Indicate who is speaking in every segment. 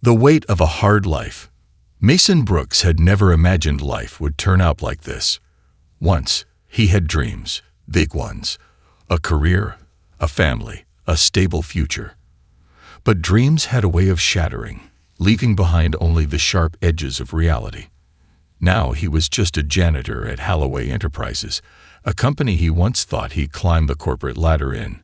Speaker 1: The weight of a hard life. Mason Brooks had never imagined life would turn out like this. Once, he had dreams, big ones. A career, a family, a stable future. But dreams had a way of shattering, leaving behind only the sharp edges of reality. Now he was just a janitor at Halloway Enterprises, a company he once thought he'd climb the corporate ladder in.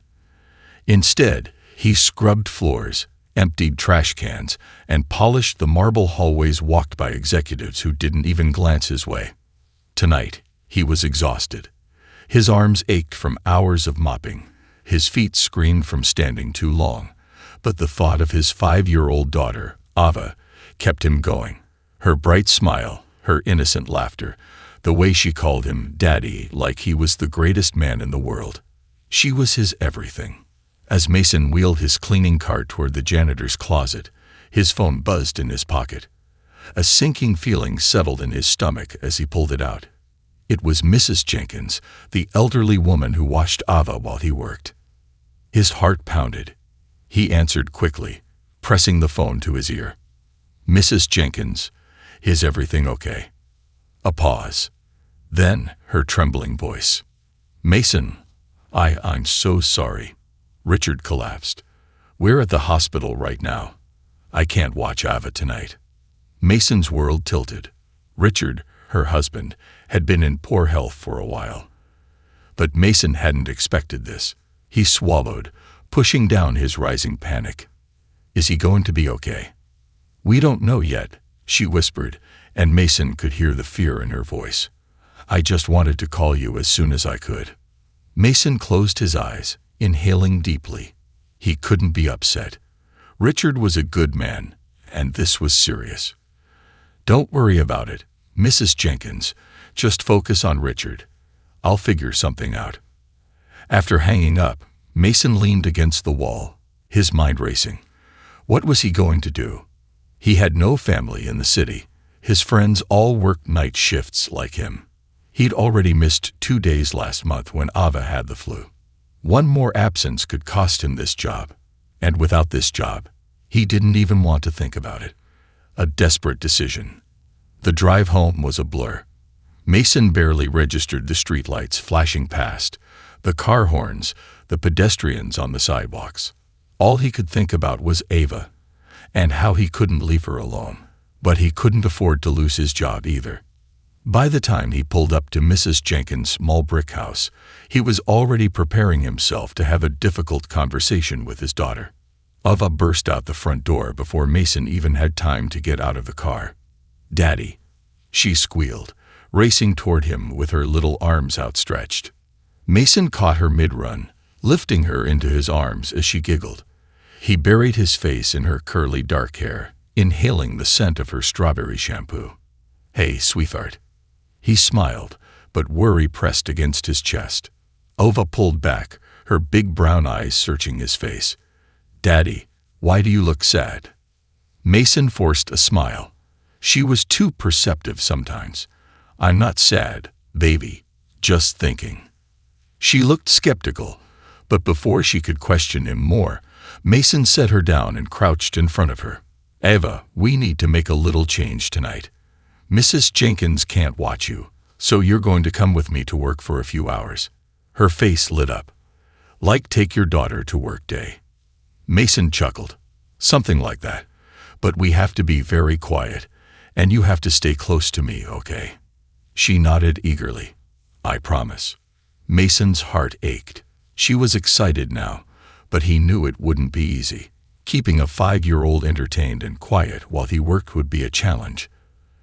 Speaker 1: Instead, he scrubbed floors, emptied trash cans, and polished the marble hallways walked by executives who didn't even glance his way. Tonight, he was exhausted. His arms ached from hours of mopping. His feet screamed from standing too long. But the thought of his 5-year-old daughter, Ava, kept him going. Her bright smile, her innocent laughter, the way she called him Daddy like he was the greatest man in the world. She was his everything. As Mason wheeled his cleaning cart toward the janitor's closet, his phone buzzed in his pocket. A sinking feeling settled in his stomach as he pulled it out. It was Mrs. Jenkins, the elderly woman who watched Ava while he worked. His heart pounded. He answered quickly, pressing the phone to his ear. Mrs. Jenkins, is everything okay? A pause. Then her trembling voice. Mason, I'm so sorry. Richard collapsed. We're at the hospital right now. I can't watch Ava tonight. Mason's world tilted. Richard, her husband, had been in poor health for a while. But Mason hadn't expected this. He swallowed, pushing down his rising panic. Is he going to be okay? We don't know yet, she whispered, and Mason could hear the fear in her voice. I just wanted to call you as soon as I could. Mason closed his eyes, inhaling deeply. He couldn't be upset. Richard was a good man, and this was serious. Don't worry about it, Mrs. Jenkins. Just focus on Richard. I'll figure something out. After hanging up, Mason leaned against the wall, his mind racing. What was he going to do? He had no family in the city. His friends all worked night shifts like him. He'd already missed 2 days last month when Ava had the flu. One more absence could cost him this job. And without this job, he didn't even want to think about it. A desperate decision. The drive home was a blur. Mason barely registered the streetlights flashing past, the car horns, the pedestrians on the sidewalks. All he could think about was Ava, and how he couldn't leave her alone. But he couldn't afford to lose his job either. By the time he pulled up to Mrs. Jenkins' small brick house, he was already preparing himself to have a difficult conversation with his daughter. Ava burst out the front door before Mason even had time to get out of the car. Daddy, she squealed, racing toward him with her little arms outstretched. Mason caught her mid-run, lifting her into his arms as she giggled. He buried his face in her curly dark hair, inhaling the scent of her strawberry shampoo. Hey, sweetheart. He smiled, but worry pressed against his chest. Ava pulled back, her big brown eyes searching his face. Daddy, why do you look sad? Mason forced a smile. She was too perceptive sometimes. I'm not sad, baby, just thinking. She looked skeptical, but before she could question him more, Mason set her down and crouched in front of her. Ava, we need to make a little change tonight. Mrs. Jenkins can't watch you, so you're going to come with me to work for a few hours. Her face lit up. Like take your daughter to work day. Mason chuckled. Something like that. But we have to be very quiet, and you have to stay close to me, okay? She nodded eagerly. I promise. Mason's heart ached. She was excited now, but he knew it wouldn't be easy. Keeping a 5-year-old entertained and quiet while he worked would be a challenge.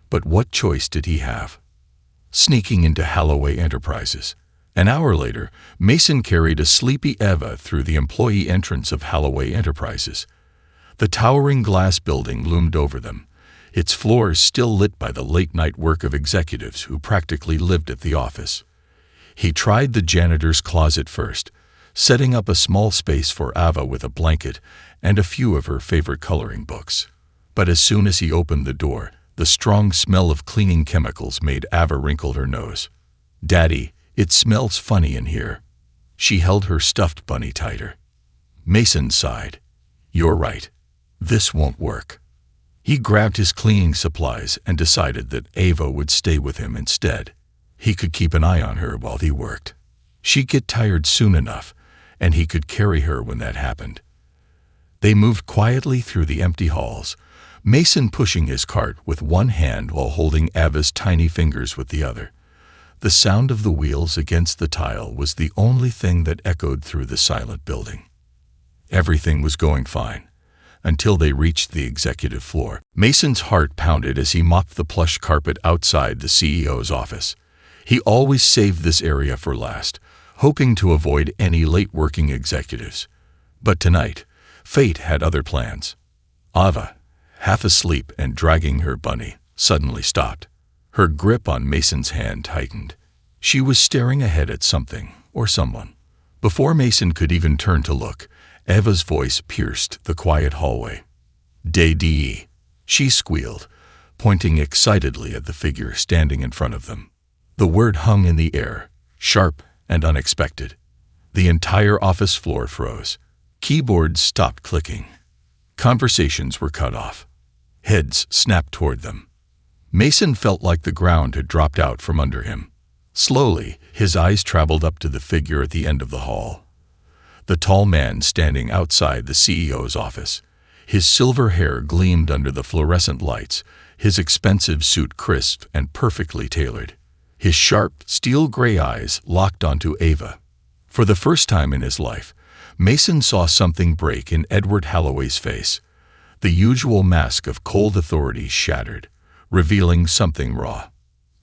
Speaker 1: But what choice did he have? Sneaking into Halloway Enterprises. An hour later, Mason carried a sleepy Ava through the employee entrance of Halloway Enterprises. The towering glass building loomed over them, its floors still lit by the late-night work of executives who practically lived at the office. He tried the janitor's closet first, setting up a small space for Ava with a blanket and a few of her favorite coloring books. But as soon as he opened the door, the strong smell of cleaning chemicals made Ava wrinkle her nose. Daddy, it smells funny in here. She held her stuffed bunny tighter. Mason sighed. You're right. This won't work. He grabbed his cleaning supplies and decided that Ava would stay with him instead. He could keep an eye on her while he worked. She'd get tired soon enough, and he could carry her when that happened. They moved quietly through the empty halls, Mason pushing his cart with one hand while holding Ava's tiny fingers with the other. The sound of the wheels against the tile was the only thing that echoed through the silent building. Everything was going fine, until they reached the executive floor. Mason's heart pounded as he mopped the plush carpet outside the CEO's office. He always saved this area for last, hoping to avoid any late-working executives. But tonight, fate had other plans. Ava, half asleep and dragging her bunny, suddenly stopped. Her grip on Mason's hand tightened. She was staring ahead at something or someone. Before Mason could even turn to look, Ava's voice pierced the quiet hallway. "Dee," she squealed, pointing excitedly at the figure standing in front of them. The word hung in the air, sharp and unexpected. The entire office floor froze. Keyboards stopped clicking. Conversations were cut off. Heads snapped toward them. Mason felt like the ground had dropped out from under him. Slowly, his eyes traveled up to the figure at the end of the hall. The tall man standing outside the CEO's office. His silver hair gleamed under the fluorescent lights, his expensive suit crisp and perfectly tailored. His sharp, steel-gray eyes locked onto Ava. For the first time in his life, Mason saw something break in Edward Holloway's face. The usual mask of cold authority shattered, revealing something raw,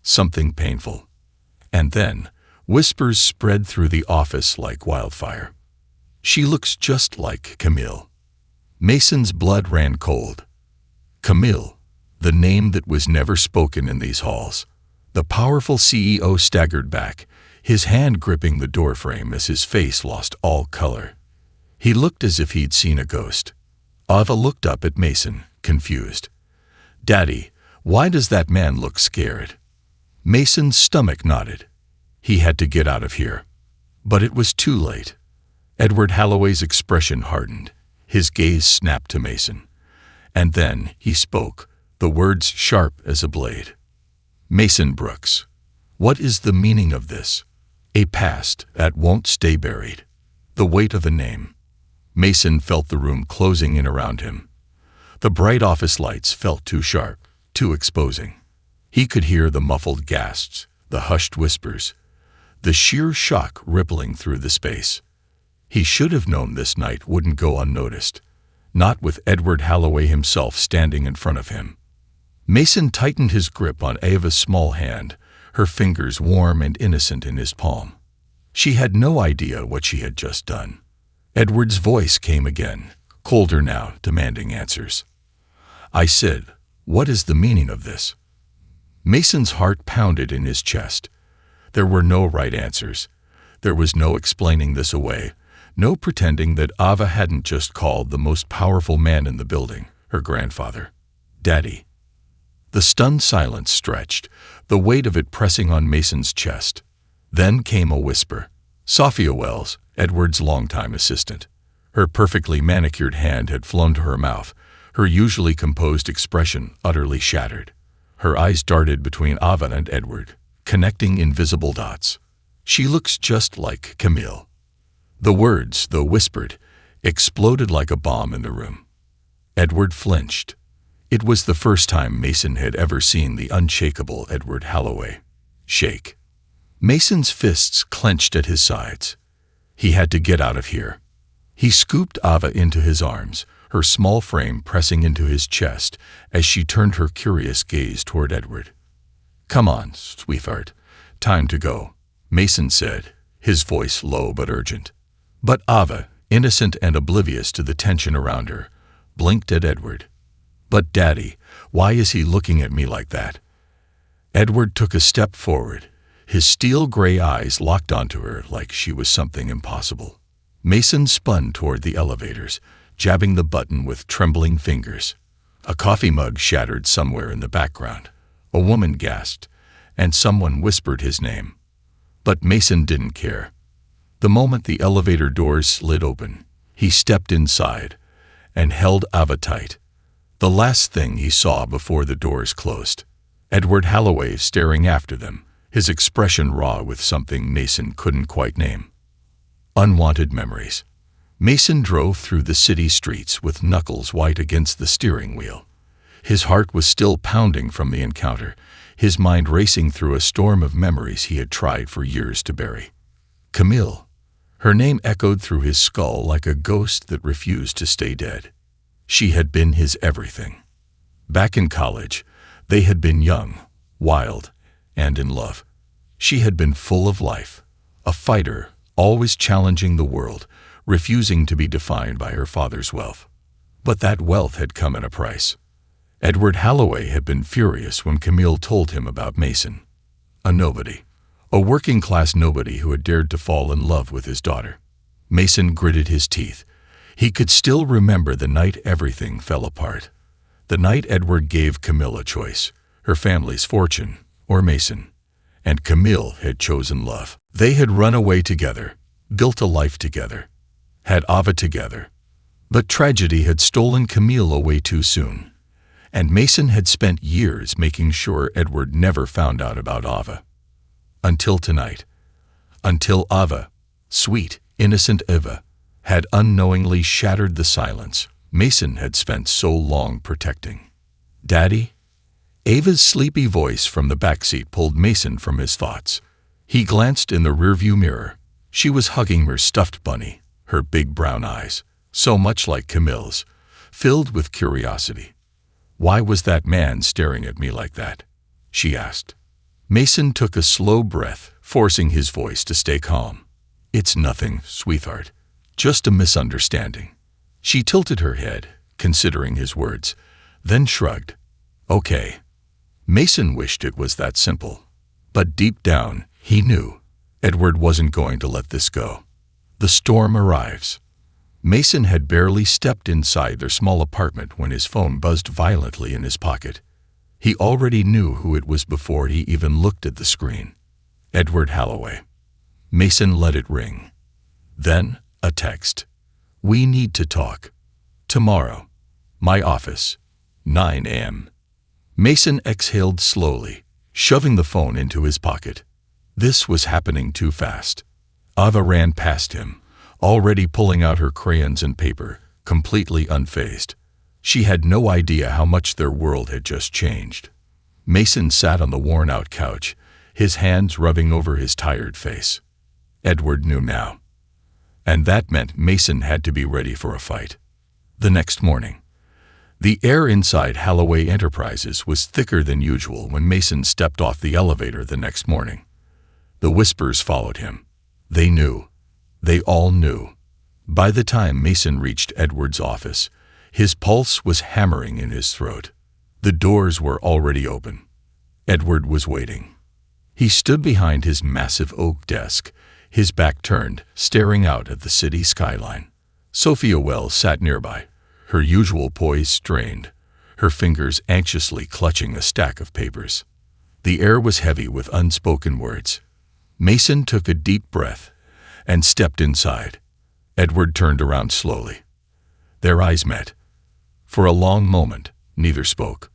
Speaker 1: something painful. And then, whispers spread through the office like wildfire. "She looks just like Camille." Mason's blood ran cold. Camille, the name that was never spoken in these halls. The powerful CEO staggered back, his hand gripping the doorframe as his face lost all color. He looked as if he'd seen a ghost. Ava looked up at Mason, confused. "Daddy, why does that man look scared?" Mason's stomach knotted. He had to get out of here. But it was too late. Edward Holloway's expression hardened. His gaze snapped to Mason. And then he spoke, the words sharp as a blade. "Mason Brooks, what is the meaning of this? A past that won't stay buried." The weight of a name. Mason felt the room closing in around him. The bright office lights felt too sharp, too exposing. He could hear the muffled gasps, the hushed whispers, the sheer shock rippling through the space. He should have known this night wouldn't go unnoticed, not with Edward Holloway himself standing in front of him. Mason tightened his grip on Ava's small hand, her fingers warm and innocent in his palm. She had no idea what she had just done. Edward's voice came again, colder now, demanding answers. "I said, what is the meaning of this?" Mason's heart pounded in his chest. There were no right answers. There was no explaining this away, no pretending that Ava hadn't just called the most powerful man in the building, her grandfather, Daddy. The stunned silence stretched, the weight of it pressing on Mason's chest. Then came a whisper. Sophia Wells, Edward's longtime assistant. Her perfectly manicured hand had flown to her mouth, her usually composed expression utterly shattered. Her eyes darted between Ava and Edward, connecting invisible dots. "She looks just like Camille." The words, though whispered, exploded like a bomb in the room. Edward flinched. It was the first time Mason had ever seen the unshakable Edward Holloway shake. Mason's fists clenched at his sides. He had to get out of here. He scooped Ava into his arms, her small frame pressing into his chest as she turned her curious gaze toward Edward. "Come on, sweetheart. Time to go," Mason said, his voice low but urgent. But Ava, innocent and oblivious to the tension around her, blinked at Edward. "But Daddy, why is he looking at me like that?" Edward took a step forward, his steel-gray eyes locked onto her like she was something impossible. Mason spun toward the elevators, jabbing the button with trembling fingers. A coffee mug shattered somewhere in the background. A woman gasped, and someone whispered his name. But Mason didn't care. The moment the elevator doors slid open, he stepped inside and held Ava tight. The last thing he saw before the doors closed. Edward Halloway staring after them, his expression raw with something Mason couldn't quite name. Unwanted memories. Mason drove through the city streets with knuckles white against the steering wheel. His heart was still pounding from the encounter, his mind racing through a storm of memories he had tried for years to bury. Camille. Her name echoed through his skull like a ghost that refused to stay dead. She had been his everything. Back in college, they had been young, wild, and in love. She had been full of life, a fighter, always challenging the world, refusing to be defined by her father's wealth. But that wealth had come at a price. Edward Halloway had been furious when Camille told him about Mason. A nobody. A working-class nobody who had dared to fall in love with his daughter. Mason gritted his teeth. He could still remember the night everything fell apart. The night Edward gave Camille a choice, her family's fortune, or Mason. And Camille had chosen love. They had run away together, built a life together, had Ava together. But tragedy had stolen Camille away too soon. And Mason had spent years making sure Edward never found out about Ava. Until tonight. Until Ava, sweet, innocent Ava, had unknowingly shattered the silence Mason had spent so long protecting. "Daddy?" Ava's sleepy voice from the backseat pulled Mason from his thoughts. He glanced in the rearview mirror. She was hugging her stuffed bunny, her big brown eyes, so much like Camille's, filled with curiosity. "Why was that man staring at me like that?" she asked. Mason took a slow breath, forcing his voice to stay calm. "It's nothing, sweetheart. Just a misunderstanding." She tilted her head, considering his words, then shrugged. "Okay." Mason wished it was that simple. But deep down, he knew Edward wasn't going to let this go. The storm arrives. Mason had barely stepped inside their small apartment when his phone buzzed violently in his pocket. He already knew who it was before he even looked at the screen. Edward Halloway. Mason let it ring. Then, a text. "We need to talk. Tomorrow. My office. 9 a.m. Mason exhaled slowly, shoving the phone into his pocket. This was happening too fast. Ava ran past him, already pulling out her crayons and paper, completely unfazed. She had no idea how much their world had just changed. Mason sat on the worn-out couch, his hands rubbing over his tired face. Edward knew now. And that meant Mason had to be ready for a fight. The next morning. The air inside Halloway Enterprises was thicker than usual when Mason stepped off the elevator the next morning. The whispers followed him. They knew. They all knew. By the time Mason reached Edward's office, his pulse was hammering in his throat. The doors were already open. Edward was waiting. He stood behind his massive oak desk, his back turned, staring out at the city skyline. Sophia Wells sat nearby, her usual poise strained, her fingers anxiously clutching a stack of papers. The air was heavy with unspoken words. Mason took a deep breath and stepped inside. Edward turned around slowly. Their eyes met. For a long moment, neither spoke.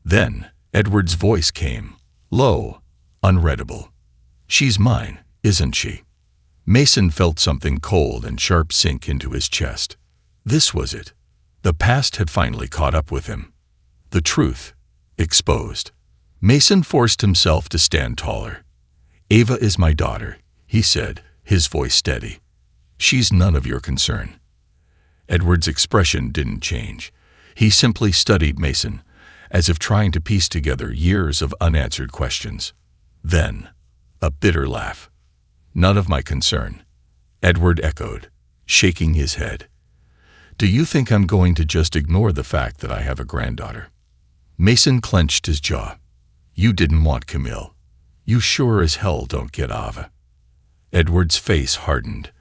Speaker 1: Then, Edward's voice came, low, unreadable. "She's mine, isn't she?" Mason felt something cold and sharp sink into his chest. This was it. The past had finally caught up with him. The truth, exposed. Mason forced himself to stand taller. "Ava is my daughter," he said, his voice steady. "She's none of your concern." Edward's expression didn't change. He simply studied Mason, as if trying to piece together years of unanswered questions. Then, a bitter laugh. "None of my concern," Edward echoed, shaking his head. "Do you think I'm going to just ignore the fact that I have a granddaughter?" Mason clenched his jaw. "You didn't want Camille. You sure as hell don't get Ava." Edward's face hardened.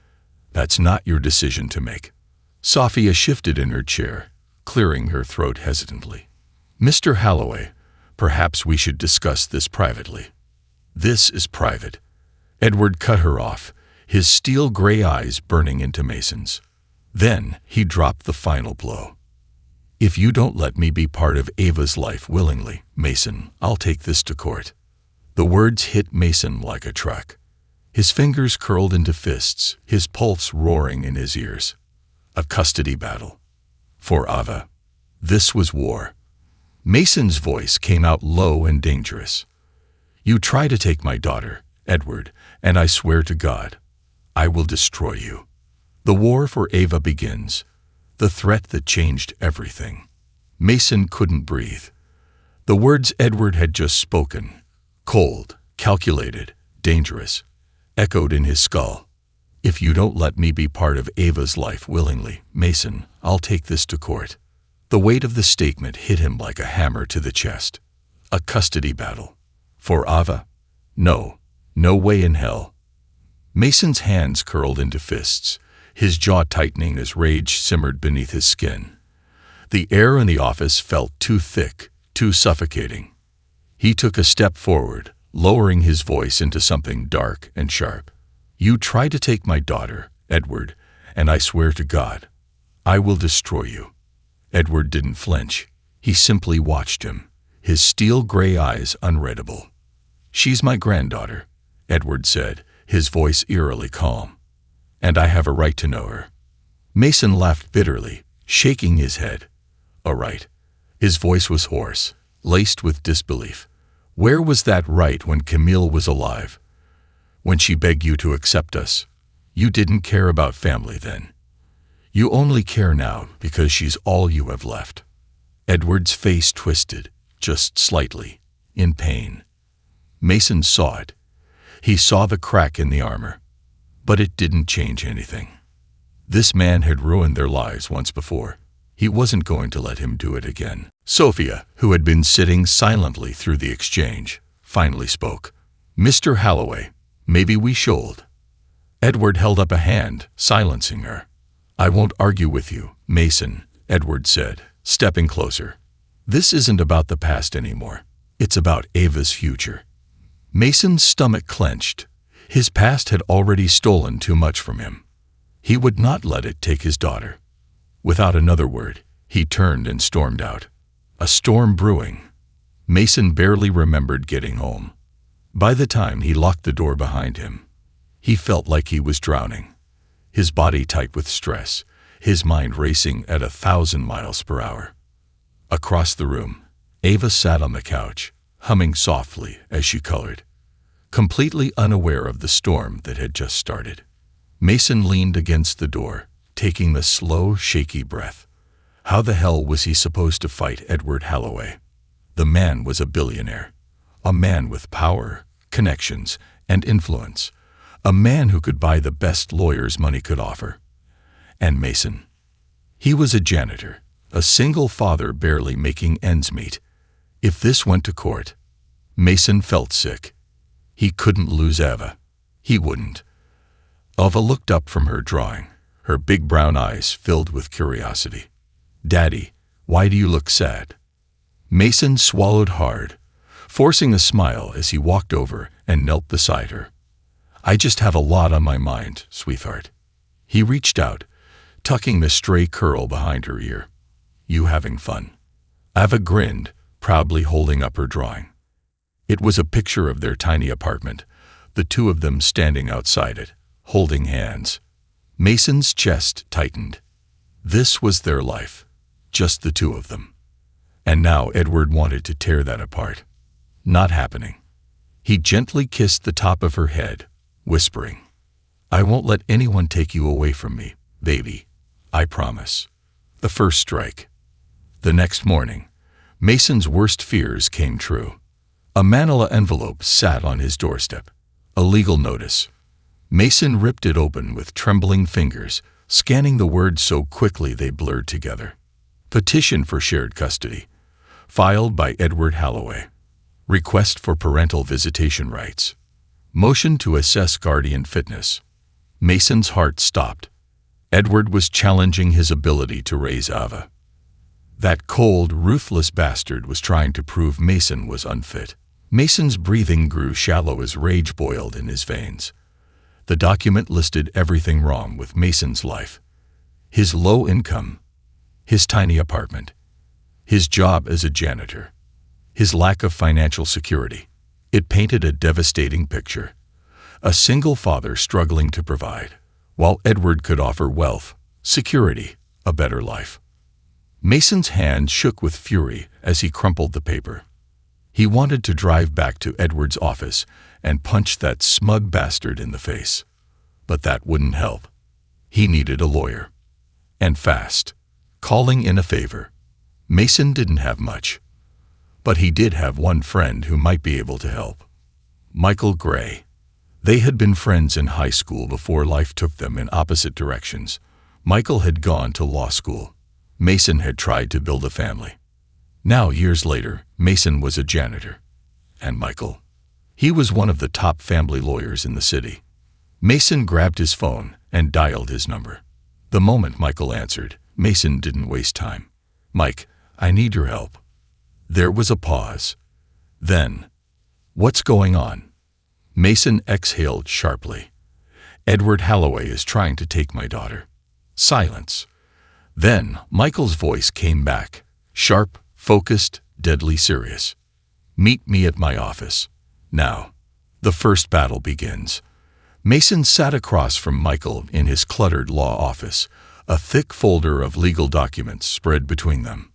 Speaker 1: "That's not your decision to make." Sophia shifted in her chair, clearing her throat hesitantly. "Mr. Halloway, perhaps we should discuss this privately." "This is private." Edward cut her off, his steel-gray eyes burning into Mason's. Then he dropped the final blow. If you don't let me be part of Ava's life willingly, Mason, I'll take this to court. The words hit Mason like a truck. His fingers curled into fists, his pulse roaring in his ears. A custody battle. For Ava. This was war. Mason's voice came out low and dangerous. You try to take my daughter, Edward, and I swear to God, I will destroy you. The war for Ava begins. The threat that changed everything. Mason couldn't breathe. The words Edward had just spoken, cold, calculated, dangerous, echoed in his skull. If you don't let me be part of Ava's life willingly, Mason, I'll take this to court. The weight of the statement hit him like a hammer to the chest. A custody battle. For Ava? No, no way in hell. Mason's hands curled into fists, his jaw tightening as rage simmered beneath his skin. The air in the office felt too thick, too suffocating. He took a step forward, lowering his voice into something dark and sharp. You try to take my daughter, Edward, and I swear to God, I will destroy you. Edward didn't flinch. He simply watched him, his steel-gray eyes unreadable. She's my granddaughter, Edward said, his voice eerily calm. And I have a right to know her. Mason laughed bitterly, shaking his head. A right. His voice was hoarse, laced with disbelief. Where was that right when Camille was alive? When she begged you to accept us? You didn't care about family then. You only care now because she's all you have left. Edward's face twisted, just slightly, in pain. Mason saw it. He saw the crack in the armor. But it didn't change anything. This man had ruined their lives once before. He wasn't going to let him do it again. Sophia, who had been sitting silently through the exchange, finally spoke. Mr. Holloway, maybe we should. Edward held up a hand, silencing her. I won't argue with you, Mason, Edward said, stepping closer. This isn't about the past anymore. It's about Ava's future. Mason's stomach clenched. His past had already stolen too much from him. He would not let it take his daughter. Without another word, he turned and stormed out. A storm brewing. Mason barely remembered getting home. By the time he locked the door behind him, he felt like he was drowning. His body tight with stress, his mind racing at 1,000 miles per hour. Across the room, Ava sat on the couch, humming softly as she colored, completely unaware of the storm that had just started. Mason leaned against the door, taking the slow, shaky breath. How the hell was he supposed to fight Edward Holloway? The man was a billionaire, a man with power, connections, and influence, a man who could buy the best lawyers money could offer. And Mason? He was a janitor, a single father barely making ends meet. If this went to court, Mason felt sick. He couldn't lose Ava. He wouldn't. Ava looked up from her drawing, her big brown eyes filled with curiosity. Daddy, why do you look sad? Mason swallowed hard, forcing a smile as he walked over and knelt beside her. I just have a lot on my mind, sweetheart. He reached out, tucking the stray curl behind her ear. You having fun? Ava grinned, proudly holding up her drawing. It was a picture of their tiny apartment, the two of them standing outside it, holding hands. Mason's chest tightened. This was their life, just the two of them. And now Edward wanted to tear that apart. Not happening. He gently kissed the top of her head, whispering, I won't let anyone take you away from me, baby. I promise. The first strike. The next morning, Mason's worst fears came true. A manila envelope sat on his doorstep. A legal notice. Mason ripped it open with trembling fingers, scanning the words so quickly they blurred together. Petition for shared custody. Filed by Edward Holloway. Request for parental visitation rights. Motion to assess guardian fitness. Mason's heart stopped. Edward was challenging his ability to raise Ava. That cold, ruthless bastard was trying to prove Mason was unfit. Mason's breathing grew shallow as rage boiled in his veins. The document listed everything wrong with Mason's life. His low income, his tiny apartment, his job as a janitor, his lack of financial security. It painted a devastating picture. A single father struggling to provide, while Edward could offer wealth, security, a better life. Mason's hand shook with fury as he crumpled the paper. He wanted to drive back to Edward's office and punch that smug bastard in the face. But that wouldn't help. He needed a lawyer. And fast. Calling in a favor. Mason didn't have much. But he did have one friend who might be able to help. Michael Gray. They had been friends in high school before life took them in opposite directions. Michael had gone to law school. Mason had tried to build a family. Now, years later, Mason was a janitor. And Michael? He was one of the top family lawyers in the city. Mason grabbed his phone and dialed his number. The moment Michael answered, Mason didn't waste time. "Mike, I need your help." There was a pause. Then, "What's going on?" Mason exhaled sharply. "Edward Halloway is trying to take my daughter." Silence. Then Michael's voice came back, sharp, focused, deadly serious. "Meet me at my office. Now." The first battle begins. Mason sat across from Michael in his cluttered law office, a thick folder of legal documents spread between them.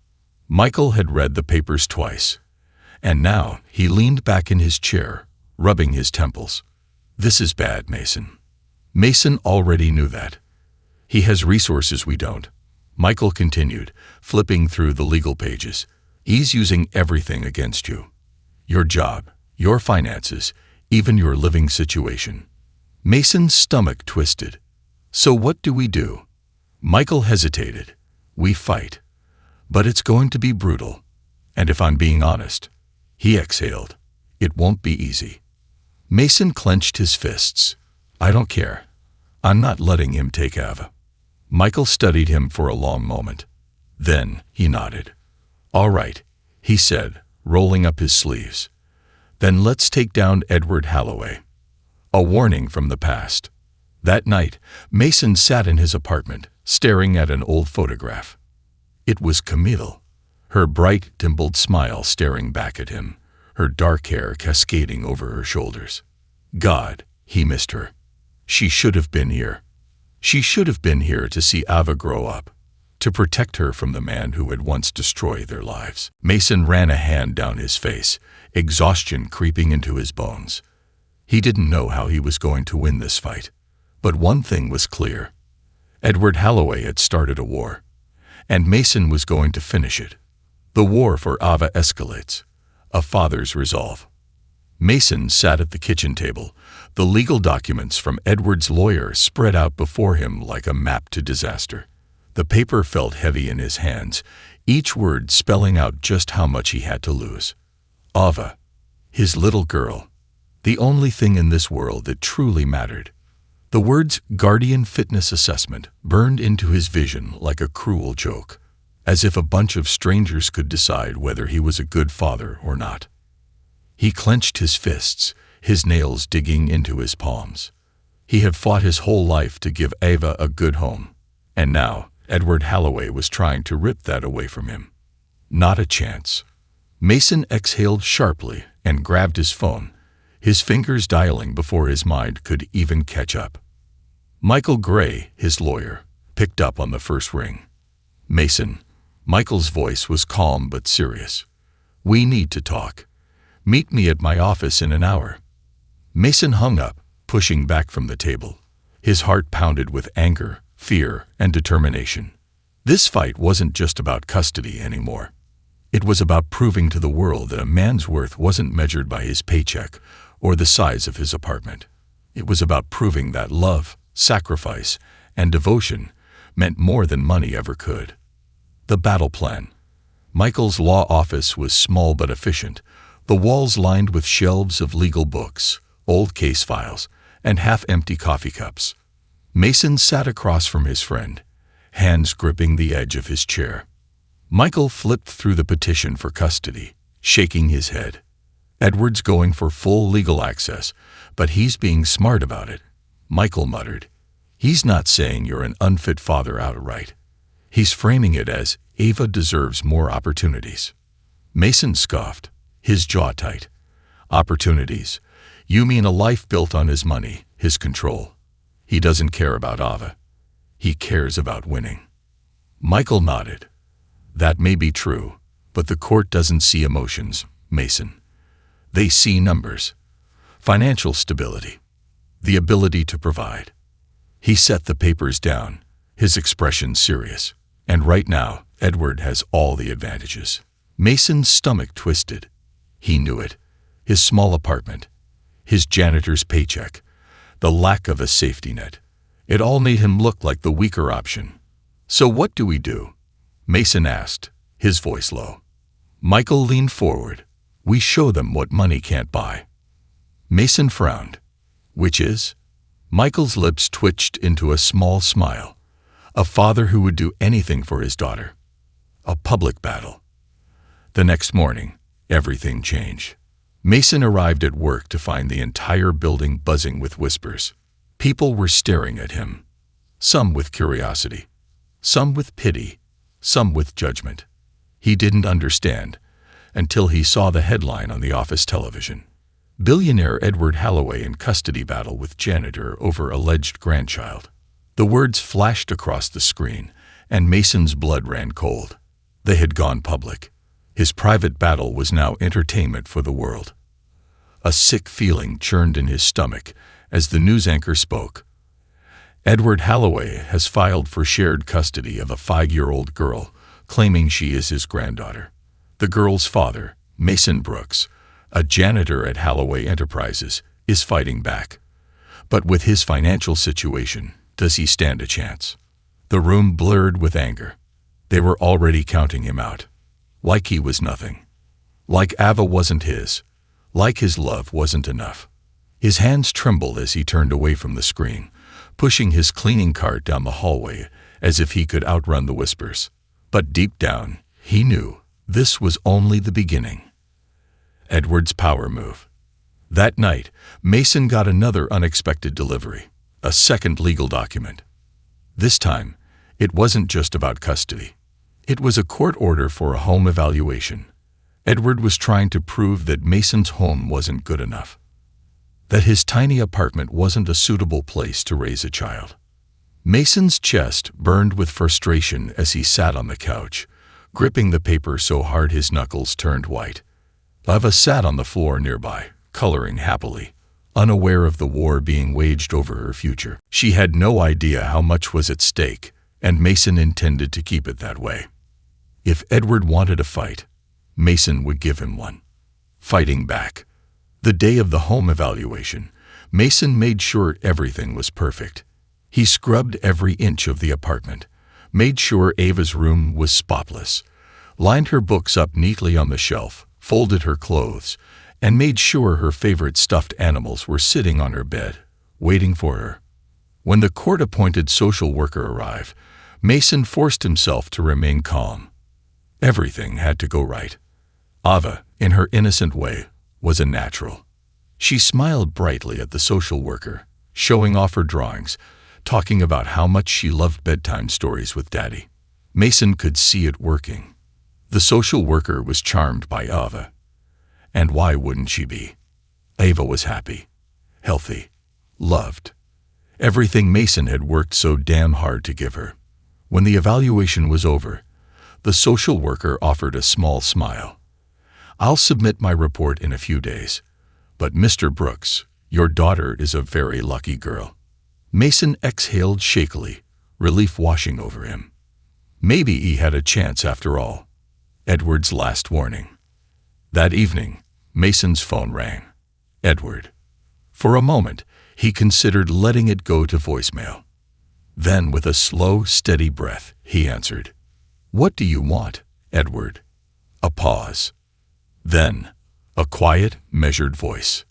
Speaker 1: Michael had read the papers twice, and now he leaned back in his chair, rubbing his temples. "This is bad, Mason." Mason already knew that. "He has resources we don't," Michael continued, flipping through the legal pages. "He's using everything against you. Your job, your finances, even your living situation." Mason's stomach twisted. "So what do we do?" Michael hesitated. "We fight. But it's going to be brutal. And if I'm being honest," he exhaled, "it won't be easy." Mason clenched his fists. "I don't care. I'm not letting him take Ava." Michael studied him for a long moment. Then he nodded. "All right," he said, rolling up his sleeves. "Then let's take down Edward Halloway." A warning from the past. That night, Mason sat in his apartment, staring at an old photograph. It was Camille, her bright, dimpled smile staring back at him, her dark hair cascading over her shoulders. God, he missed her. She should have been here. She should have been here to see Ava grow up, to protect her from the man who had once destroyed their lives. Mason ran a hand down his face, exhaustion creeping into his bones. He didn't know how he was going to win this fight. But one thing was clear. Edward Halloway had started a war, and Mason was going to finish it. The war for Ava escalates. A father's resolve. Mason sat at the kitchen table, the legal documents from Edward's lawyer spread out before him like a map to disaster. The paper felt heavy in his hands, each word spelling out just how much he had to lose. Ava, his little girl, the only thing in this world that truly mattered. The words guardian fitness assessment burned into his vision like a cruel joke, as if a bunch of strangers could decide whether he was a good father or not. He clenched his fists, his nails digging into his palms. He had fought his whole life to give Ava a good home, and now Edward Halloway was trying to rip that away from him. Not a chance. Mason exhaled sharply and grabbed his phone, his fingers dialing before his mind could even catch up. Michael Gray, his lawyer, picked up on the first ring. "Mason," Michael's voice was calm but serious. "We need to talk. Meet me at my office in an hour." Mason hung up, pushing back from the table. His heart pounded with anger, fear, and determination. This fight wasn't just about custody anymore. It was about proving to the world that a man's worth wasn't measured by his paycheck or the size of his apartment. It was about proving that love, sacrifice, and devotion meant more than money ever could. The battle plan. Michael's law office was small but efficient, the walls lined with shelves of legal books, old case files, and half-empty coffee cups. Mason sat across from his friend, hands gripping the edge of his chair. Michael flipped through the petition for custody, shaking his head. Edward's going for full legal access, but he's being smart about it. Michael muttered. He's not saying you're an unfit father outright. He's framing it as, Ava deserves more opportunities. Mason scoffed, his jaw tight. Opportunities? You mean a life built on his money, his control? He doesn't care about Ava. He cares about winning. Michael nodded. That may be true, but the court doesn't see emotions, Mason. They see numbers. Financial stability. The ability to provide. He set the papers down, his expression serious. And right now, Edward has all the advantages. Mason's stomach twisted. He knew it. His small apartment. His janitor's paycheck. The lack of a safety net. It all made him look like the weaker option. So what do we do? Mason asked, his voice low. Michael leaned forward. We show them what money can't buy. Mason frowned. Which is? Michael's lips twitched into a small smile. A father who would do anything for his daughter. A public battle. The next morning, everything changed. Mason arrived at work to find the entire building buzzing with whispers. People were staring at him. Some with curiosity. Some with pity. Some with judgment. He didn't understand until he saw the headline on the office television. Billionaire Edward Halloway in custody battle with janitor over alleged grandchild. The words flashed across the screen, and Mason's blood ran cold. They had gone public. His private battle was now entertainment for the world. A sick feeling churned in his stomach as the news anchor spoke. Edward Halloway has filed for shared custody of a 5-year-old girl, claiming she is his granddaughter. The girl's father, Mason Brooks, a janitor at Halloway Enterprises, is fighting back. But with his financial situation, does he stand a chance? The room blurred with anger. They were already counting him out. Like he was nothing. Like Ava wasn't his. Like his love wasn't enough. His hands trembled as he turned away from the screen, pushing his cleaning cart down the hallway as if he could outrun the whispers. But deep down, he knew this was only the beginning. Edward's power move. That night, Mason got another unexpected delivery, a second legal document. This time, it wasn't just about custody. It was a court order for a home evaluation. Edward was trying to prove that Mason's home wasn't good enough. That his tiny apartment wasn't a suitable place to raise a child. Mason's chest burned with frustration as he sat on the couch, gripping the paper so hard his knuckles turned white. Ava sat on the floor nearby, coloring happily, unaware of the war being waged over her future. She had no idea how much was at stake, and Mason intended to keep it that way. If Edward wanted a fight, Mason would give him one. Fighting back. The day of the home evaluation, Mason made sure everything was perfect. He scrubbed every inch of the apartment, made sure Ava's room was spotless, lined her books up neatly on the shelf, folded her clothes, and made sure her favorite stuffed animals were sitting on her bed, waiting for her. When the court-appointed social worker arrived, Mason forced himself to remain calm. Everything had to go right. Ava, in her innocent way, was a natural. She smiled brightly at the social worker, showing off her drawings, talking about how much she loved bedtime stories with Daddy. Mason could see it working. The social worker was charmed by Ava. And why wouldn't she be? Ava was happy, healthy, loved. Everything Mason had worked so damn hard to give her. When the evaluation was over, the social worker offered a small smile. I'll submit my report in a few days. But Mr. Brooks, your daughter is a very lucky girl. Mason exhaled shakily, relief washing over him. Maybe he had a chance after all. Edward's last warning. That evening, Mason's phone rang. Edward. For a moment, he considered letting it go to voicemail. Then, with a slow, steady breath, he answered. What do you want, Edward? A pause. Then, a quiet, measured voice.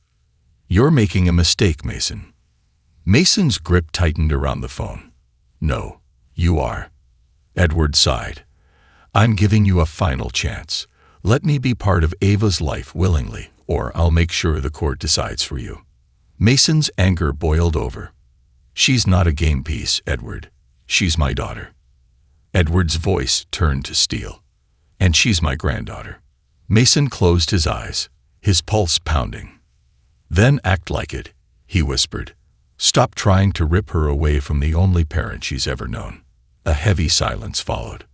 Speaker 1: You're making a mistake, Mason. Mason's grip tightened around the phone. No, you are. Edward sighed. I'm giving you a final chance. Let me be part of Ava's life willingly, or I'll make sure the court decides for you. Mason's anger boiled over. She's not a game piece, Edward. She's my daughter. Edward's voice turned to steel. And she's my granddaughter. Mason closed his eyes, his pulse pounding. Then act like it, he whispered. Stop trying to rip her away from the only parent she's ever known. A heavy silence followed.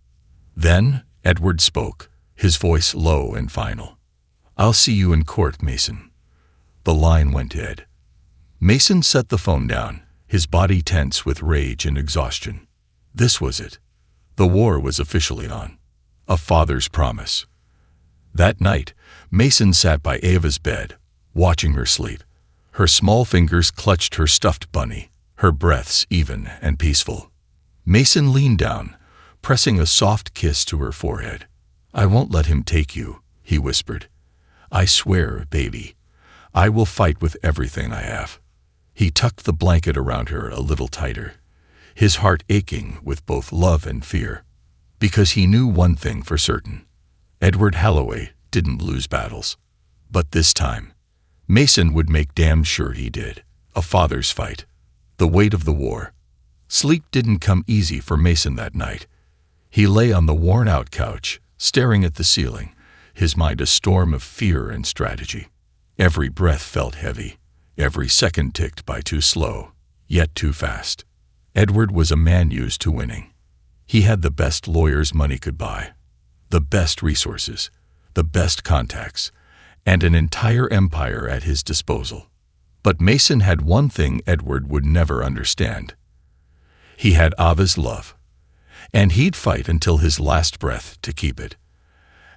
Speaker 1: Then Edward spoke, his voice low and final. I'll see you in court, Mason. The line went dead. Mason set the phone down, his body tense with rage and exhaustion. This was it. The war was officially on. A father's promise. That night, Mason sat by Ava's bed, watching her sleep. Her small fingers clutched her stuffed bunny, her breaths even and peaceful. Mason leaned down, pressing a soft kiss to her forehead. I won't let him take you, he whispered. I swear, baby, I will fight with everything I have. He tucked the blanket around her a little tighter, his heart aching with both love and fear. Because he knew one thing for certain. Edward Halloway didn't lose battles. But this time, Mason would make damn sure he did. A father's fight. The weight of the war. Sleep didn't come easy for Mason that night. He lay on the worn-out couch, staring at the ceiling, his mind a storm of fear and strategy. Every breath felt heavy. Every second ticked by too slow, yet too fast. Edward was a man used to winning. He had the best lawyers money could buy, the best resources, the best contacts, and an entire empire at his disposal. But Mason had one thing Edward would never understand. He had Ava's love, and he'd fight until his last breath to keep it.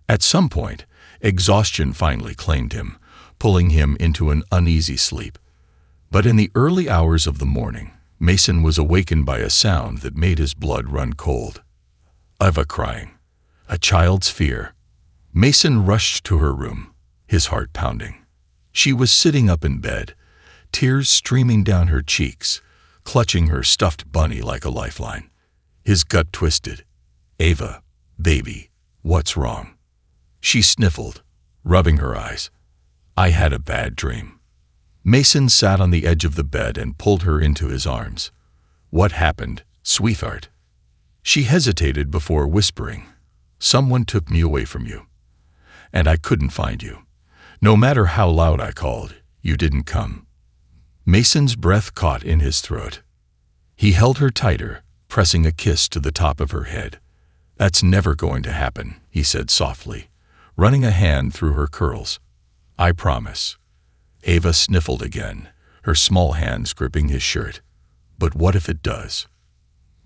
Speaker 1: At some point, exhaustion finally claimed him, pulling him into an uneasy sleep. But in the early hours of the morning, Mason was awakened by a sound that made his blood run cold. Ava crying. A child's fear. Mason rushed to her room, his heart pounding. She was sitting up in bed, tears streaming down her cheeks, clutching her stuffed bunny like a lifeline. His gut twisted. Ava, baby, what's wrong? She sniffled, rubbing her eyes. I had a bad dream. Mason sat on the edge of the bed and pulled her into his arms. What happened, sweetheart? She hesitated before whispering. Someone took me away from you. And I couldn't find you. No matter how loud I called, you didn't come. Mason's breath caught in his throat. He held her tighter, pressing a kiss to the top of her head. That's never going to happen, he said softly, running a hand through her curls. I promise. Ava sniffled again, her small hands gripping his shirt. But what if it does?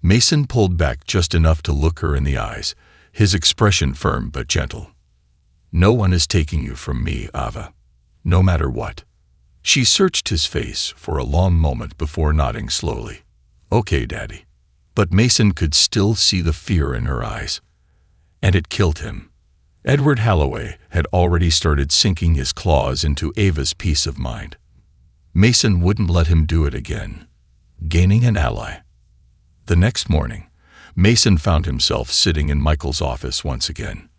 Speaker 1: Mason pulled back just enough to look her in the eyes, his expression firm but gentle. No one is taking you from me, Ava. No matter what. She searched his face for a long moment before nodding slowly. Okay, Daddy. But Mason could still see the fear in her eyes. And it killed him. Edward Halloway had already started sinking his claws into Ava's peace of mind. Mason wouldn't let him do it again, gaining an ally. The next morning, Mason found himself sitting in Michael's office once again.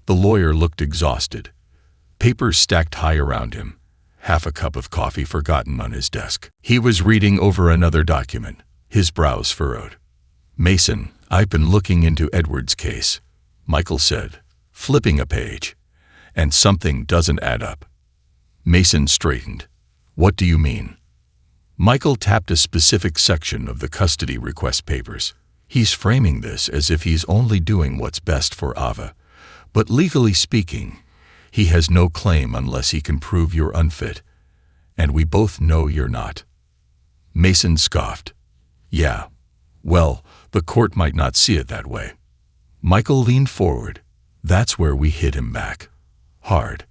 Speaker 1: The lawyer looked exhausted, papers stacked high around him, half a cup of coffee forgotten on his desk. He was reading over another document, his brows furrowed. Mason, I've been looking into Edward's case, Michael said, flipping a page, and something doesn't add up. Mason straightened. What do you mean? Michael tapped a specific section of the custody request papers. He's framing this as if he's only doing what's best for Ava. But legally speaking, he has no claim unless he can prove you're unfit. And we both know you're not. Mason scoffed. Yeah, well, the court might not see it that way. Michael leaned forward. That's where we hit him back. Hard.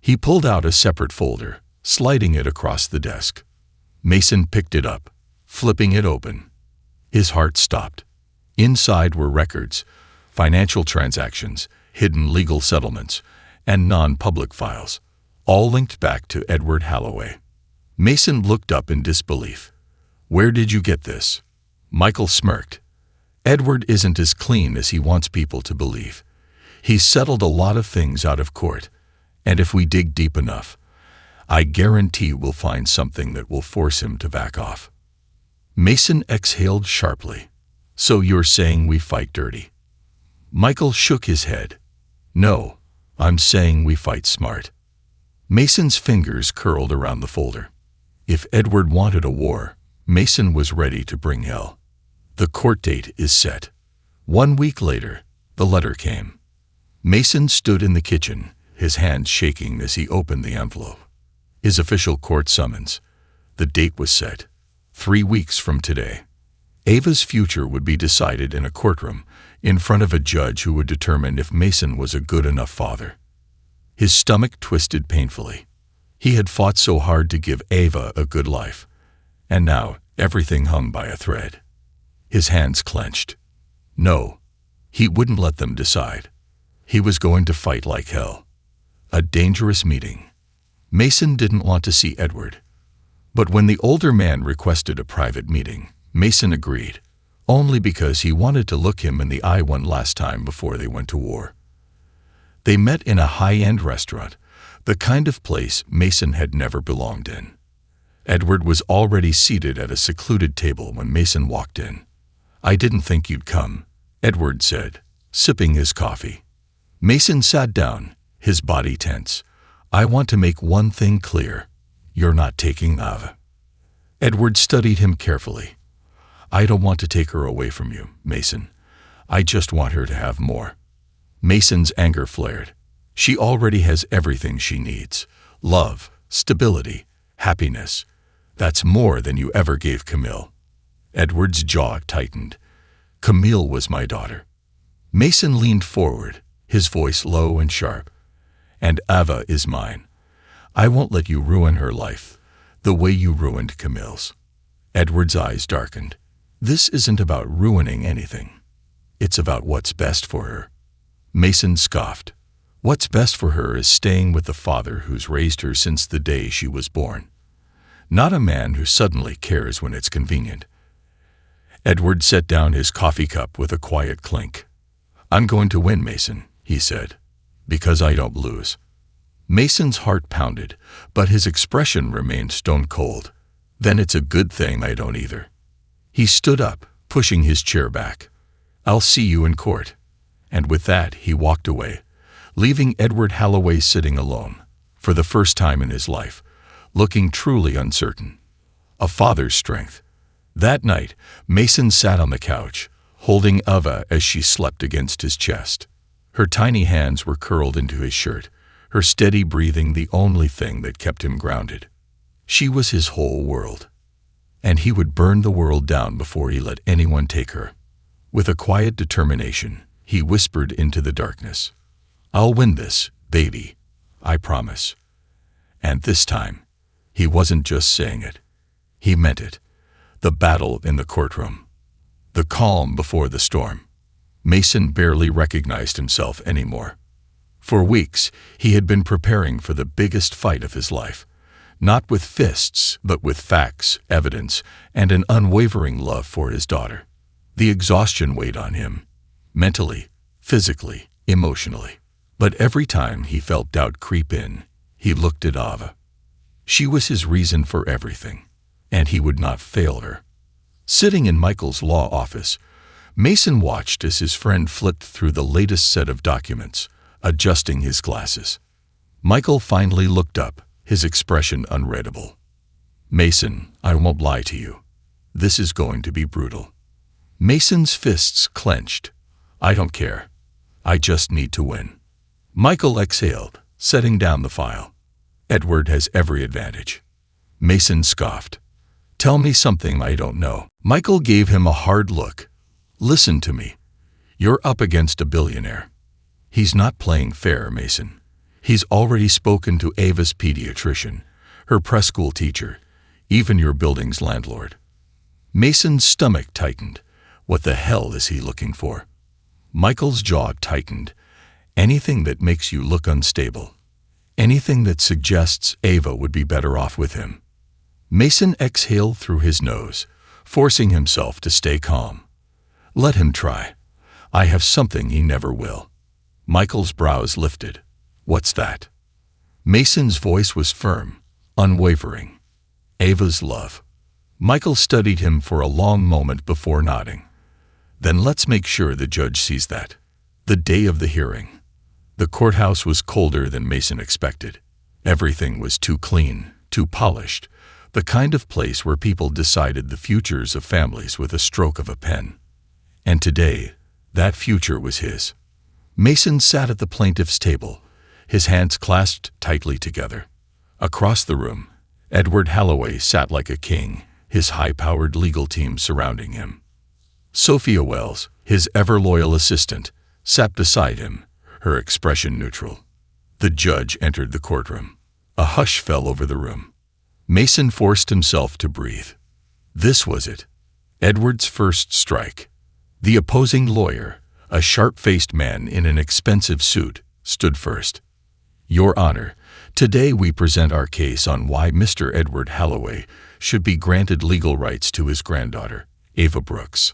Speaker 1: He pulled out a separate folder, sliding it across the desk. Mason picked it up, flipping it open. His heart stopped. Inside were records, financial transactions, hidden legal settlements, and non-public files, all linked back to Edward Halloway. Mason looked up in disbelief. Where did you get this? Michael smirked. Edward isn't as clean as he wants people to believe. He's settled a lot of things out of court, and if we dig deep enough, I guarantee we'll find something that will force him to back off. Mason exhaled sharply. So you're saying we fight dirty? Michael shook his head. No, I'm saying we fight smart. Mason's fingers curled around the folder. If Edward wanted a war, Mason was ready to bring hell. The court date is set. 1 week later, the letter came. Mason stood in the kitchen, his hands shaking as he opened the envelope. His official court summons. The date was set. 3 weeks from today. Ava's future would be decided in a courtroom, in front of a judge who would determine if Mason was a good enough father. His stomach twisted painfully. He had fought so hard to give Ava a good life, and now everything hung by a thread. His hands clenched. No, he wouldn't let them decide. He was going to fight like hell. A dangerous meeting. Mason didn't want to see Edward. But when the older man requested a private meeting, Mason agreed, only because he wanted to look him in the eye one last time before they went to war. They met in a high-end restaurant, the kind of place Mason had never belonged in. Edward was already seated at a secluded table when Mason walked in. "I didn't think you'd come," Edward said, sipping his coffee. Mason sat down, his body tense. "I want to make one thing clear. You're not taking Ava." Edward studied him carefully. "I don't want to take her away from you, Mason. I just want her to have more." Mason's anger flared. "She already has everything she needs. Love, stability, happiness. That's more than you ever gave Camille." Edward's jaw tightened. "Camille was my daughter." Mason leaned forward, his voice low and sharp. "And Ava is mine. I won't let you ruin her life, the way you ruined Camille's." Edward's eyes darkened. "This isn't about ruining anything. It's about what's best for her." Mason scoffed. "What's best for her is staying with the father who's raised her since the day she was born. Not a man who suddenly cares when it's convenient." Edward set down his coffee cup with a quiet clink. "I'm going to win, Mason," he said, "because I don't lose." Mason's heart pounded, but his expression remained stone cold. "Then it's a good thing I don't either." He stood up, pushing his chair back. "I'll see you in court." And with that, he walked away, leaving Edward Halloway sitting alone, for the first time in his life, looking truly uncertain. A father's strength. That night, Mason sat on the couch, holding Ava as she slept against his chest. Her tiny hands were curled into his shirt, her steady breathing the only thing that kept him grounded. She was his whole world. And he would burn the world down before he let anyone take her. With a quiet determination, he whispered into the darkness, "I'll win this, baby. I promise." And this time, he wasn't just saying it. He meant it. The battle in the courtroom. The calm before the storm. Mason barely recognized himself anymore. For weeks, he had been preparing for the biggest fight of his life. Not with fists, but with facts, evidence, and an unwavering love for his daughter. The exhaustion weighed on him. Mentally, physically, emotionally. But every time he felt doubt creep in, he looked at Ava. She was his reason for everything, and he would not fail her. Sitting in Michael's law office, Mason watched as his friend flipped through the latest set of documents, adjusting his glasses. Michael finally looked up, his expression unreadable. "Mason, I won't lie to you. This is going to be brutal." Mason's fists clenched. "I don't care. I just need to win." Michael exhaled, setting down the file. "Edward has every advantage." Mason scoffed. "Tell me something I don't know." Michael gave him a hard look. "Listen to me. You're up against a billionaire. He's not playing fair, Mason. He's already spoken to Ava's pediatrician, her preschool teacher, even your building's landlord." Mason's stomach tightened. What the hell is he looking for? Michael's jaw tightened. Anything that makes you look unstable. Anything that suggests Ava would be better off with him. Mason exhaled through his nose, forcing himself to stay calm. "Let him try. I have something he never will." Michael's brows lifted. "What's that?" Mason's voice was firm, unwavering. "Ava's love." Michael studied him for a long moment before nodding. "Then let's make sure the judge sees that." The day of the hearing. The courthouse was colder than Mason expected. Everything was too clean, too polished, the kind of place where people decided the futures of families with a stroke of a pen. And today, that future was his. Mason sat at the plaintiff's table, his hands clasped tightly together. Across the room, Edward Halloway sat like a king, his high-powered legal team surrounding him. Sophia Wells, his ever-loyal assistant, sat beside him, her expression neutral. The judge entered the courtroom. A hush fell over the room. Mason forced himself to breathe. This was it. Edward's first strike. The opposing lawyer, a sharp-faced man in an expensive suit, stood first. Your Honor, today we present our case on why Mr. Edward Halloway should be granted legal rights to his granddaughter, Ava Brooks.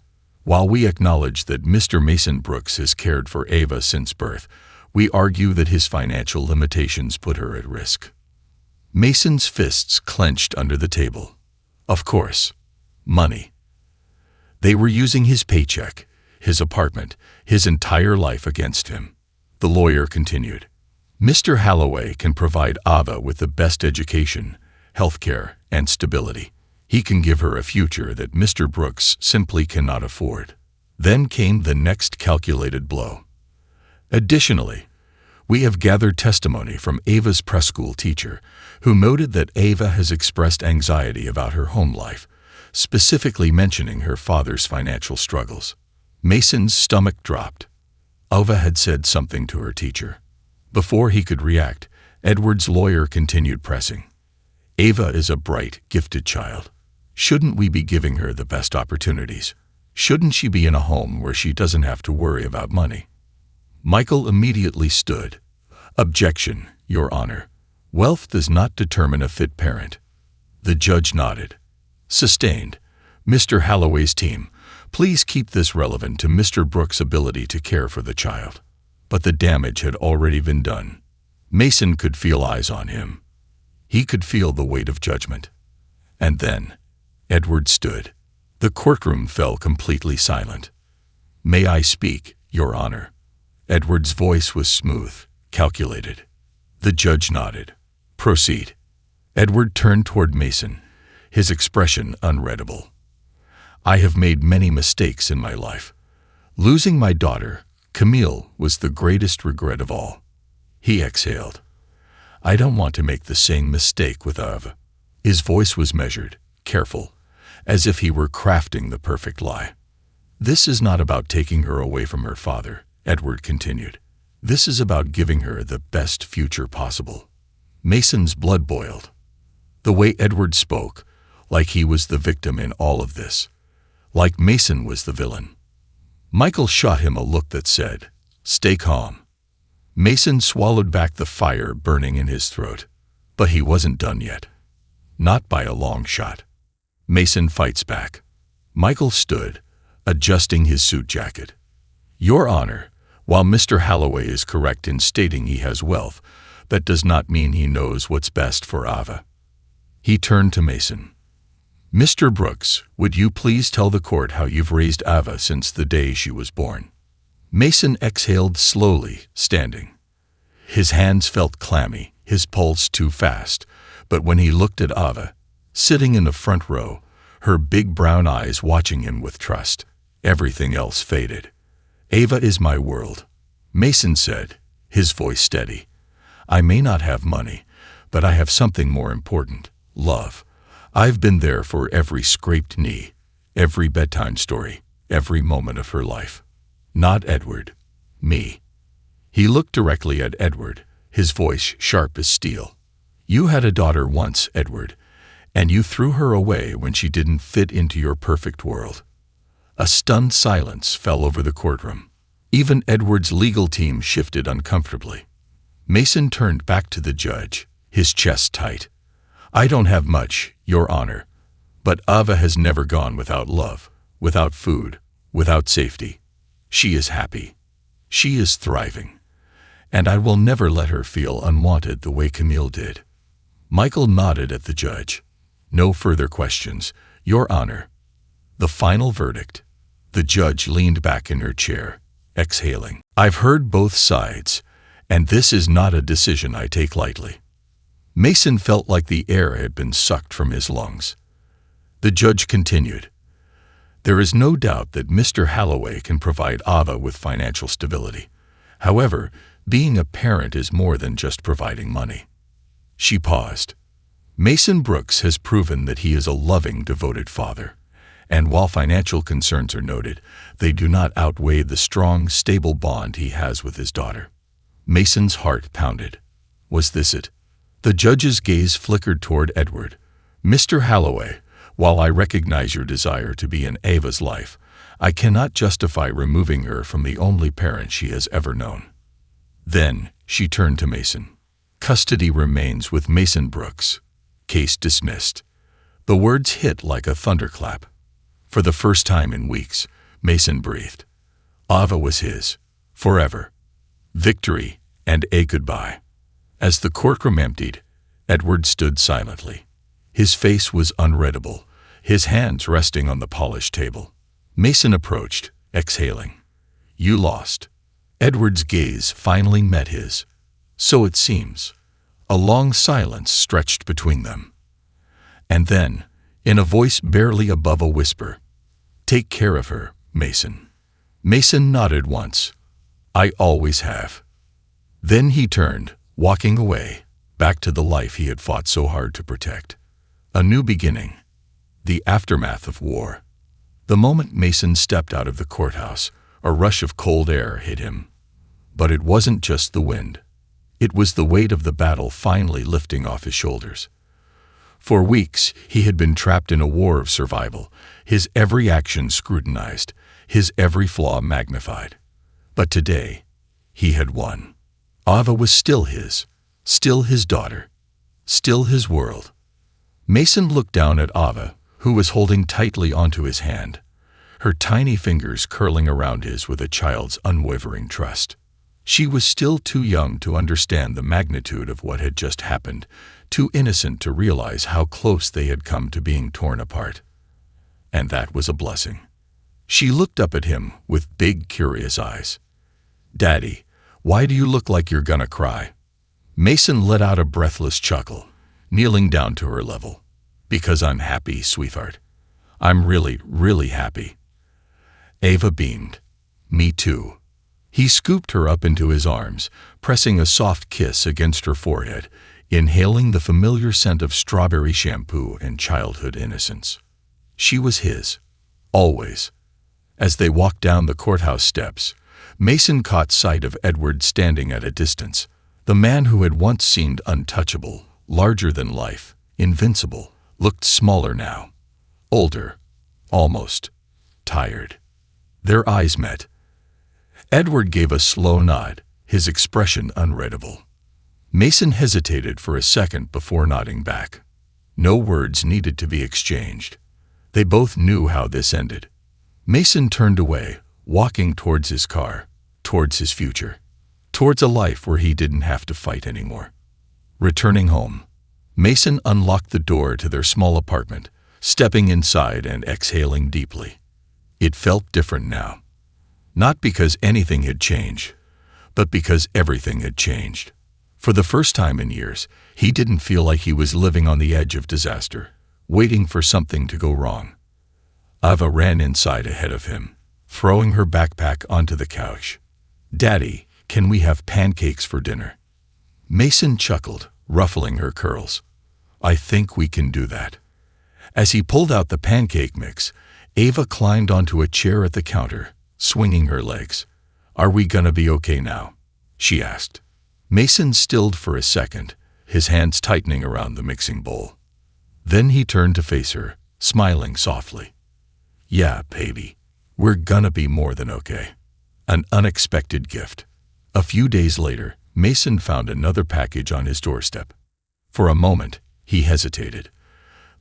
Speaker 1: While we acknowledge that Mr. Mason Brooks has cared for Ava since birth, we argue that his financial limitations put her at risk. Mason's fists clenched under the table. Of course, money. They were using his paycheck, his apartment, his entire life against him. The lawyer continued. Mr. Halloway can provide Ava with the best education, health care, and stability. He can give her a future that Mr. Brooks simply cannot afford. Then came the next calculated blow. Additionally, we have gathered testimony from Ava's preschool teacher, who noted that Ava has expressed anxiety about her home life, specifically mentioning her father's financial struggles. Mason's stomach dropped. Ava had said something to her teacher. Before he could react, Edward's lawyer continued pressing. Ava is a bright, gifted child. Shouldn't we be giving her the best opportunities? Shouldn't she be in a home where she doesn't have to worry about money? Michael immediately stood. Objection, Your Honor. Wealth does not determine a fit parent. The judge nodded. Sustained. Mr. Halloway's team, please keep this relevant to Mr. Brooks' ability to care for the child. But the damage had already been done. Mason could feel eyes on him. He could feel the weight of judgment. And then, Edward stood. The courtroom fell completely silent. May I speak, Your Honor? Edward's voice was smooth, calculated. The judge nodded. Proceed. Edward turned toward Mason, his expression unreadable. I have made many mistakes in my life. Losing my daughter, Camille, was the greatest regret of all. He exhaled. I don't want to make the same mistake with Ava. His voice was measured, careful, as if he were crafting the perfect lie. This is not about taking her away from her father, Edward continued. This is about giving her the best future possible. Mason's blood boiled. The way Edward spoke, like he was the victim in all of this, like Mason was the villain. Michael shot him a look that said, Stay calm. Mason swallowed back the fire burning in his throat. But he wasn't done yet. Not by a long shot. Mason fights back. Michael stood, adjusting his suit jacket. Your Honor, while Mr. Halloway is correct in stating he has wealth, that does not mean he knows what's best for Ava. He turned to Mason. Mr. Brooks, would you please tell the court how you've raised Ava since the day she was born? Mason exhaled slowly, standing. His hands felt clammy, his pulse too fast, but when he looked at Ava, sitting in the front row, her big brown eyes watching him with trust, everything else faded. Ava is my world, Mason said, his voice steady. I may not have money, but I have something more important, love. I've been there for every scraped knee, every bedtime story, every moment of her life. Not Edward, me. He looked directly at Edward, his voice sharp as steel. You had a daughter once, Edward, and you threw her away when she didn't fit into your perfect world. A stunned silence fell over the courtroom. Even Edward's legal team shifted uncomfortably. Mason turned back to the judge, his chest tight. I don't have much, Your Honor, but Ava has never gone without love, without food, without safety. She is happy. She is thriving. And I will never let her feel unwanted the way Camille did. Michael nodded at the judge. No further questions, Your Honor. The final verdict. The judge leaned back in her chair. exhaling. I've heard both sides, and this is not a decision I take lightly. Mason felt like the air had been sucked from his lungs. The judge continued, "There is no doubt that Mr. Holloway can provide Ava with financial stability. However, being a parent is more than just providing money." She paused. Mason Brooks has proven that he is a loving, devoted father. And while financial concerns are noted, they do not outweigh the strong, stable bond he has with his daughter. Mason's heart pounded. Was this it? The judge's gaze flickered toward Edward. "Mr. Holloway, while I recognize your desire to be in Ava's life, I cannot justify removing her from the only parent she has ever known." Then she turned to Mason. "Custody remains with Mason Brooks. Case dismissed." The words hit like a thunderclap. For the first time in weeks, Mason breathed. Ava was his, forever. Victory and a goodbye. As the courtroom emptied, Edward stood silently. His face was unreadable, his hands resting on the polished table. Mason approached, exhaling. "You lost." Edward's gaze finally met his. "So it seems." A long silence stretched between them. And then, in a voice barely above a whisper, "Take care of her, Mason." Mason nodded once. "I always have." Then he turned, walking away, back to the life he had fought so hard to protect. A new beginning. The aftermath of war. The moment Mason stepped out of the courthouse, a rush of cold air hit him. But it wasn't just the wind. It was the weight of the battle finally lifting off his shoulders. For weeks, he had been trapped in a war of survival, his every action scrutinized, his every flaw magnified. But today, he had won. Ava was still his daughter, still his world. Mason looked down at Ava, who was holding tightly onto his hand, her tiny fingers curling around his with a child's unwavering trust. She was still too young to understand the magnitude of what had just happened, too innocent to realize how close they had come to being torn apart. And that was a blessing. She looked up at him with big, curious eyes. "Daddy, why do you look like you're gonna cry?" Mason let out a breathless chuckle, kneeling down to her level. "Because I'm happy, sweetheart. I'm really, really happy." Ava beamed. "Me too." He scooped her up into his arms, pressing a soft kiss against her forehead, inhaling the familiar scent of strawberry shampoo and childhood innocence. She was his, always. As they walked down the courthouse steps, Mason caught sight of Edward standing at a distance, the man who had once seemed untouchable, larger than life, invincible, looked smaller now, older, almost tired. Their eyes met. Edward gave a slow nod, his expression unreadable. Mason hesitated for a second before nodding back. No words needed to be exchanged. They both knew how this ended. Mason turned away, walking towards his car, towards his future, towards a life where he didn't have to fight anymore. Returning home, Mason unlocked the door to their small apartment, stepping inside and exhaling deeply. It felt different now. Not because anything had changed, but because everything had changed. For the first time in years, he didn't feel like he was living on the edge of disaster, waiting for something to go wrong. Ava ran inside ahead of him, throwing her backpack onto the couch. "Daddy, can we have pancakes for dinner?" Mason chuckled, ruffling her curls. "I think we can do that." As he pulled out the pancake mix, Ava climbed onto a chair at the counter, swinging her legs. "Are we gonna be okay now?" she asked. Mason stilled for a second, his hands tightening around the mixing bowl. Then he turned to face her, smiling softly. "Yeah, baby, we're gonna be more than okay." An unexpected gift. A few days later, Mason found another package on his doorstep. For a moment, he hesitated.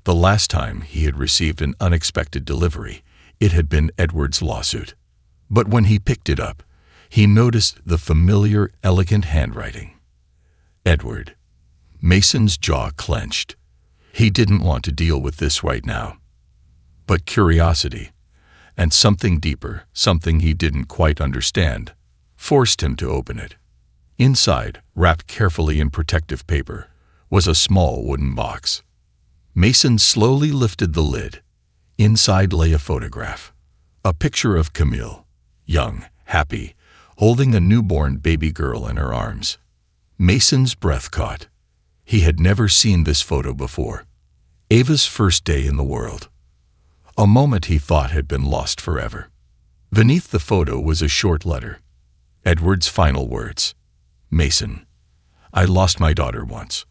Speaker 1: The last time he had received an unexpected delivery, it had been Edward's lawsuit. But when he picked it up, he noticed the familiar, elegant handwriting. Edward. Mason's jaw clenched. He didn't want to deal with this right now. But curiosity, and something deeper, something he didn't quite understand, forced him to open it. Inside, wrapped carefully in protective paper, was a small wooden box. Mason slowly lifted the lid. Inside lay a photograph. A picture of Camille, young, happy, holding a newborn baby girl in her arms. Mason's breath caught. He had never seen this photo before. Ava's first day in the world. A moment he thought had been lost forever. Beneath the photo was a short letter. Edward's final words. Mason, I lost my daughter once.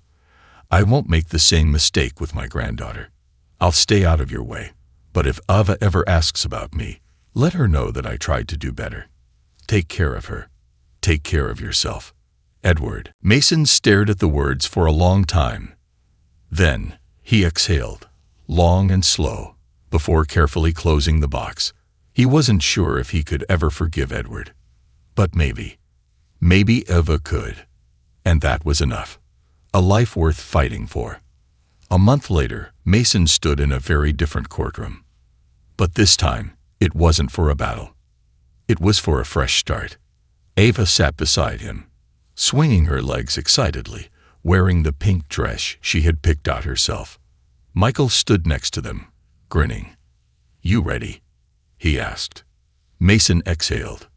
Speaker 1: I won't make the same mistake with my granddaughter. I'll stay out of your way, but if Ava ever asks about me, let her know that I tried to do better. Take care of her. Take care of yourself. Edward. Mason stared at the words for a long time. Then he exhaled, long and slow, before carefully closing the box. He wasn't sure if he could ever forgive Edward. But maybe Ava could. And that was enough. A life worth fighting for. A month later, Mason stood in a very different courtroom. But this time, it wasn't for a battle. It was for a fresh start. Ava sat beside him, swinging her legs excitedly, wearing the pink dress she had picked out herself. Michael stood next to them, grinning. You ready? He asked. Mason exhaled.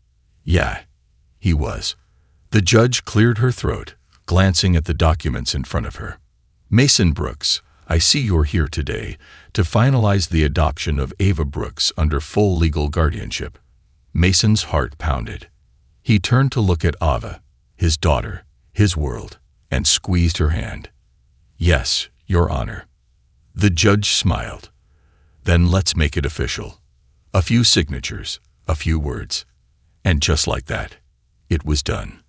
Speaker 1: Yeah, he was. The judge cleared her throat, glancing at the documents in front of her. Mason Brooks, I see you're here today to finalize the adoption of Ava Brooks under full legal guardianship. Mason's heart pounded. He turned to look at Ava, his daughter, his world, and squeezed her hand. Yes, Your Honor. The judge smiled. Then let's make it official. A few signatures, a few words. And just like that, it was done.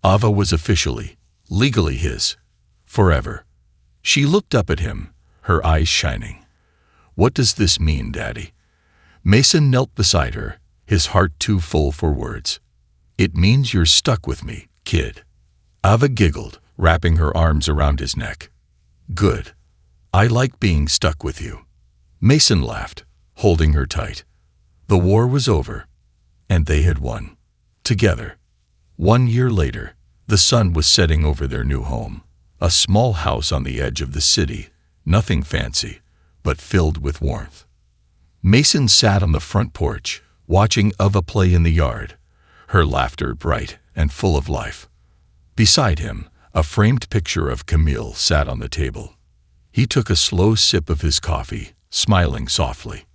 Speaker 1: Ava was officially, legally his, forever. She looked up at him, her eyes shining. What does this mean, Daddy? Mason knelt beside her, his heart too full for words. It means you're stuck with me, kid. Ava giggled, wrapping her arms around his neck. Good. I like being stuck with you. Mason laughed, holding her tight. The war was over, and they had won. Together. 1 year later, the sun was setting over their new home, a small house on the edge of the city, nothing fancy, but filled with warmth. Mason sat on the front porch, watching Ava play in the yard, her laughter bright and full of life. Beside him, a framed picture of Camille sat on the table. He took a slow sip of his coffee, smiling softly.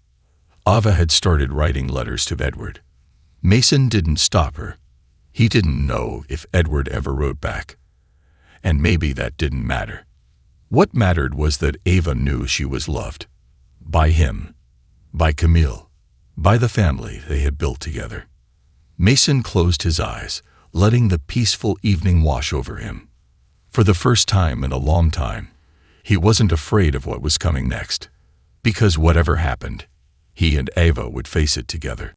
Speaker 1: Ava had started writing letters to Edward. Mason didn't stop her. He didn't know if Edward ever wrote back. And maybe that didn't matter. What mattered was that Ava knew she was loved. By him. By Camille. By the family they had built together. Mason closed his eyes, letting the peaceful evening wash over him. For the first time in a long time, he wasn't afraid of what was coming next. Because whatever happened, he and Ava would face it together.